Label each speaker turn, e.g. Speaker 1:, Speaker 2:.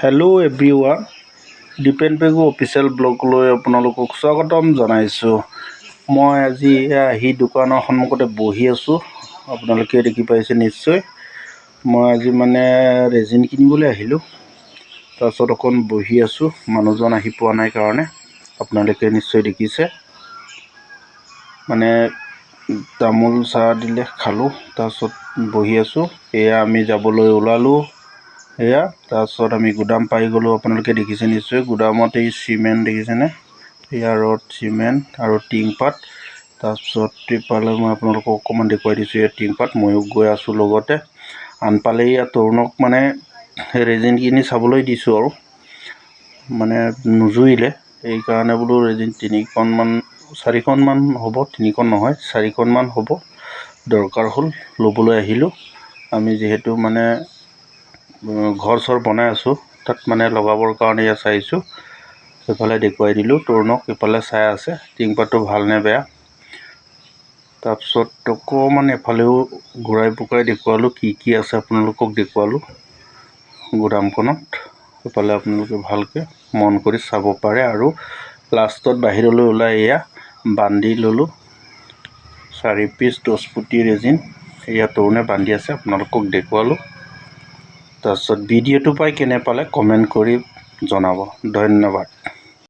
Speaker 1: Hello' everyone, Dipen Pegu official ব্লগলৈ আপোনালোকক স্বাগতম জনাইছোঁ। মই আজি আহি দোকানৰ সন্মুখতে বহি আছোঁ। আপোনালোকে দেখি পাইছে নিশ্চয়। মই আজি ৰেজিন কিনিবলৈ আহিলোঁ। তাৰপিছত অকণ বহি আছোঁ, মানুহজন আহি পোৱা নাই কাৰণে। আপোনালোকে নিশ্চয় দেখিছে। তামোল চাহ দিলে খালোঁ, তাৰপিছত বহি আছোঁ। এয়া আমি যাবলৈ ওলালোঁ। তাৰপিছত আমি গুদাম পাই গ'লোঁ। আপোনালোকে দেখিছে নিশ্চয়। গুদামত এই চিমেণ্ট দেখিছেনে? এয়া ৰড, চিমেণ্ট আৰু টিংপাত। তাৰপিছত ইফালে মই আপোনালোকক অকণমান দেখুৱাই দিছোঁ। এয়া টিংপাত, ময়ো গৈ আছোঁ লগতে। আনফালে ইয়াত তৰুণক ৰেজিন কিনি চাবলৈ দিছোঁ আৰু নুজুৰিলে। এইকাৰণে বোলো ৰেজিন 4খনমান হ'ব, 3খন নহয় 4খনমান হ'ব, দৰকাৰ হ'ল, ল'বলৈ আহিলোঁ। আমি যিহেতু ঘৰ চৰ বনাই আছোঁ, তাত লগাবৰ কাৰণে ইয়াত চাইছোঁ। সেইফালে দেখুৱাই দিলোঁ তৰুণক, এইফালে চাই আছে টিংপাতটো ভালনে বেয়া। তাৰপিছত অকণমান এফালেও ঘূৰাই পকাই দেখুৱালোঁ কি কি আছে, আপোনালোকক দেখুৱালোঁ গুদামখনত। সেইফালে আপোনালোকে ভালকৈ মন কৰি চাব পাৰে। আৰু লাষ্টত বাহিৰলৈ ওলাই এয়া বান্ধি ল'লোঁ 4 পিচ 10 ফুটি ৰেজিন। এয়া তৰুণে বান্ধি আছে, আপোনালোকক দেখুৱালোঁ। তাৰপিছত ভিডিঅ'টো পাই কেনে পালে কমেণ্ট কৰি জনাব। ধন্যবাদ।